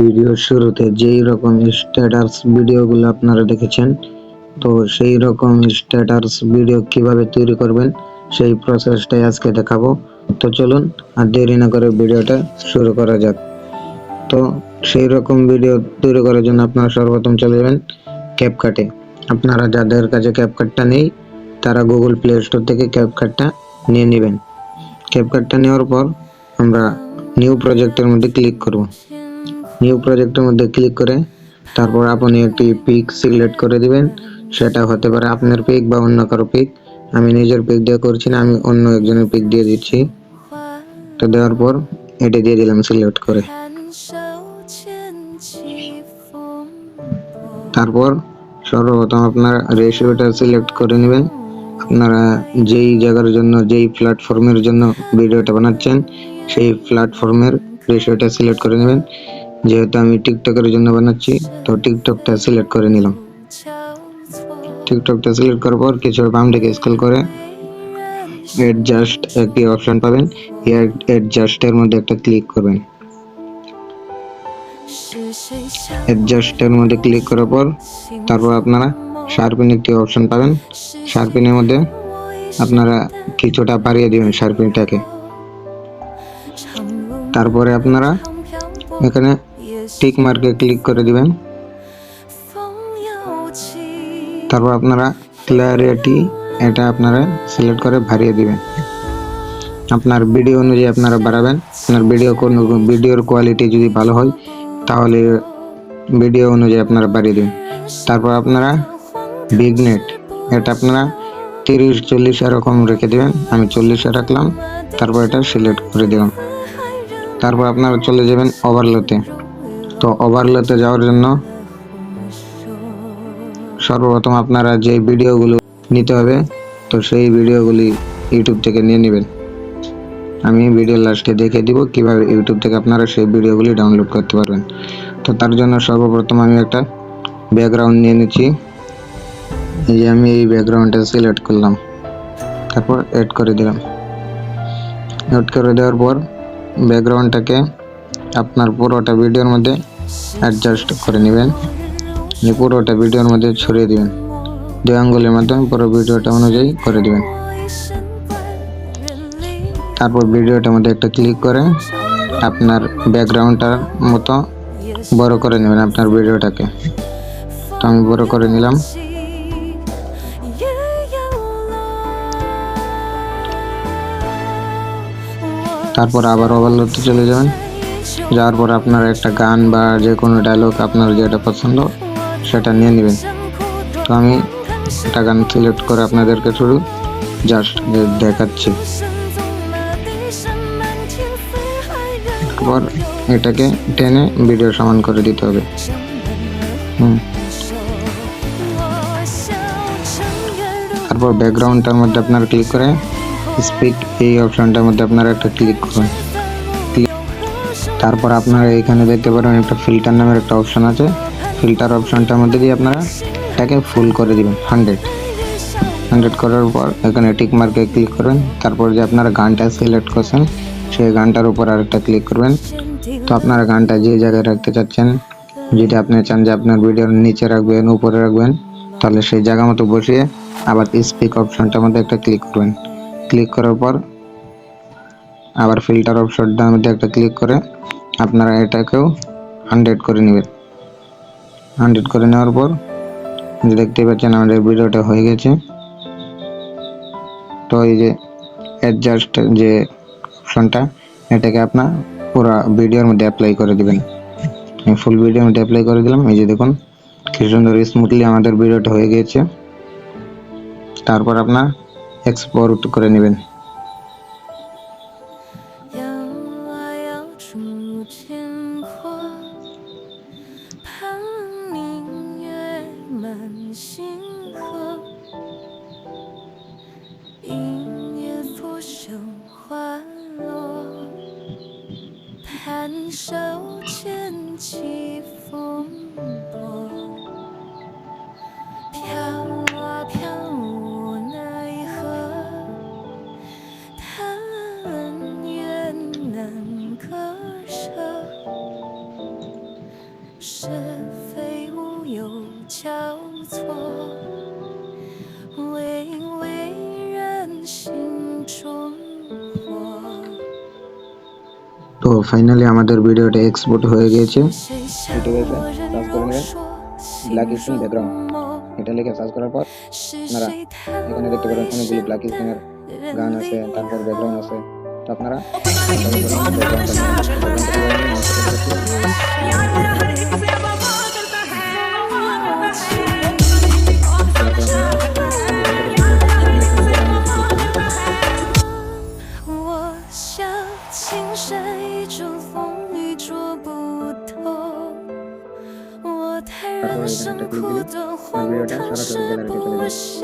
ভিডিওর শুরুতে যেই রকম স্ট্যাটাস ভিডিওগুলো আপনারা দেখেছেন, তো সেই রকম স্ট্যাটাস ভিডিও কিভাবে তৈরি করবেন সেই প্রসেসটাই আজকে দেখাবো। তো চলুন আর দেরি না করে ভিডিওটা শুরু করা যাক। তো সেই রকম ভিডিও তৈরি করার জন্য আপনারা সর্বপ্রথম চলে যাবেন ক্যাপকাটে। আপনারা যাদের কাছে ক্যাপকাটটা নেই তারা গুগল প্লে স্টোর থেকে ক্যাপকাটটা নিয়ে নেবেন। ক্যাপকাটটা নেওয়ার পর আমরা নিউ প্রজেক্টের মধ্যে ক্লিক করব। নিউ প্রজেক্টের মধ্যে ক্লিক করে তারপর আপনি একটি পিক সিলেক্ট করে দিবেন। সেটা হতে পারে আপনার পিক বা অন্য কারো পিক। আমি নিজের পিক দিয়ে করছি না, আমি অন্য একজনের পিক দিয়ে দিচ্ছি। তো দেওয়ার পর এটা দিয়ে দিলাম সিলেক্ট করে। তারপর সর্বপ্রথম আপনারা রেশিওটা সিলেক্ট করে নেবেন। আপনারা যেই জায়গার জন্য, যেই প্ল্যাটফর্মের জন্য ভিডিওটা বানাচ্ছেন সেই প্ল্যাটফর্মের রেশিওটা সিলেক্ট করে নেবেন। যেহেতু আমি টিকটকের জন্য বানাচ্ছি তো টিকটকটা সিলেক্ট করে নিলাম। টিকটকটা সিলেক্ট করার পর কিছু বাম দিকে স্ক্রল করে অ্যাডজাস্ট একটি অপশন পাবেন। অ্যাডজাস্টের মধ্যে একটা ক্লিক করবেন। অ্যাডজাস্টের মধ্যে ক্লিক করার পর তারপর আপনারা শার্পেন একটি অপশন পাবেন। শার্পেনের মধ্যে আপনারা কিছুটা বাড়িয়ে দিবেন শার্পেনটাকে। তারপরে আপনারা এখানে টিক মার্কে ক্লিক করে দিবেন। তারপর আপনারা ক্ল্যারিটি এটা আপনারা সিলেক্ট করে বাড়িয়ে দিবেন। আপনার ভিডিও অনুযায়ী আপনারা বাড়াবেন। আপনার ভিডিওর কোয়ালিটি যদি ভালো হয় তাহলে ভিডিও অনুযায়ী আপনারা বাড়িয়ে দিবেন। তারপর আপনারা বিগনেট এটা আপনারা 30-40 এরকম রেখে দিবেন। আমি 40 রাখলাম। তারপর এটা সিলেক্ট করে দিলাম। তারপর আপনারা চলে যাবেন ওভারলেতে। তো ওভারলেতে যাওয়ার জন্য সর্বপ্রথম আপনারা যে ভিডিওগুলো নিতে হবে তো সেই ভিডিওগুলি ইউটিউব থেকে নিয়ে নেবেন। আমি ভিডিও লাস্টে দেখে দিব কিভাবে ইউটিউব থেকে আপনারা সেই ভিডিওগুলি ডাউনলোড করতে পারবেন। তো তার জন্য সর্বপ্রথম আমি একটা ব্যাকগ্রাউন্ড নিয়ে নিচ্ছি। এই যে আমি এই ব্যাকগ্রাউন্ডটা সিলেক্ট করলাম। তারপর এড করে দিলাম। এড করে দেওয়ার পর ব্যাকগ্রাউন্ডটাকে আপনার পুরোটা ভিডিওর মধ্যে অ্যাডজাস্ট করে নেবেন। পুরোটা ভিডিওর মধ্যে ছড়িয়ে দিবেন। 2 আঙ্গুলের মাধ্যমে পুরো ভিডিওটা অনুযায়ী করে দিবেন। তারপর ভিডিওটার মধ্যে একটা ক্লিক করে আপনার ব্যাকগ্রাউন্ডটার মতো বড় করে নেবেন আপনার ভিডিওটাকে। তো আমি বড় করে নিলাম। তারপর আবার ওভারলেতে চলে যাবেন। যাওয়ার পর আপনার একটা গান বা যে কোনো ডায়লগ আপনার যেটা পছন্দ সেটা নিয়ে নেবেন। তো আমি একটা গান সিলেক্ট করে আপনাদেরকে শুধু জাস্ট দেখাচ্ছি। তারপর এটাকে টেনে ভিডিও সমান করে দিতে হবে। তারপর ব্যাকগ্রাউন্ডটার মধ্যে আপনারা ক্লিক করে স্পিক এই অপশনটার মধ্যে আপনারা একটা ক্লিক করুন। তারপর আপনারা এখানে দেখতে পারেন একটা ফিল্টার নামের একটা অপশন আছে। ফিল্টার অপশনটার মধ্যে দিয়ে আপনারা এটাকে ফুল করে দিবেন 100 করার পর এখানে টিক মার্কে ক্লিক করবেন। তারপর যে আপনারা গানটা সিলেক্ট করছেন সেই গানটার উপর আরেকটা ক্লিক করবেন। তো আপনারা গানটা যে জায়গায় রাখতে চাচ্ছেন, যদি আপনি চান যে আপনার ভিডিওর নিচে রাখবেন, উপরে রাখবেন, তাহলে সেই জায়গা মতো বসিয়ে আবার স্পিক অপশনটার মধ্যে একটা ক্লিক করবেন। ক্লিক করার পর আবার ফিল্টার অপশনটার মধ্যে একটা ক্লিক করে আপনারা এটাকেও 100 করে নেবেন। 100 করে নেওয়ার পর দেখতে পাচ্ছেন আমাদের ভিডিওটা হয়ে গেছে। তো এই যে অ্যাডজাস্ট যে অপশনটা এটাকে আপনার পুরো ভিডিওর মধ্যে অ্যাপ্লাই করে দিবেন। আমি ফুল ভিডিওর মধ্যে অ্যাপ্লাই করে দিলাম। এই যে দেখুন কি সুন্দর স্মুথলি আমাদের ভিডিওটা হয়ে গিয়েছে। তারপর আপনার এক্সপোর্ট করে নেবেন। তো ফাইনালি আমাদের ভিডিওটা এক্সপোর্ট হয়ে গিয়েছে। ইউটিউবে এসে সার্চ করে নেবেন ব্ল্যাক স্ক্রিন ব্যাকগ্রাউন্ড, এটা লিখে সার্চ করার পর আপনারা এখানে দেখতে পারেন অনেকগুলো ব্ল্যাক স্ক্রিনের গান আছে, তারপর ব্যাকগ্রাউন্ড আছে। তো আপনারা ব্যাকগ্রাউন্ডটা নিয়ে ব্যাকগ্রাউন্ডটা কিভাবে নেবেন আমি সেটা দেখাচ্ছি। তারপর আপনারা我像青山一株风雨捉不透，我太人生苦短，荒唐事不想。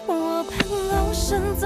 我盼老身怎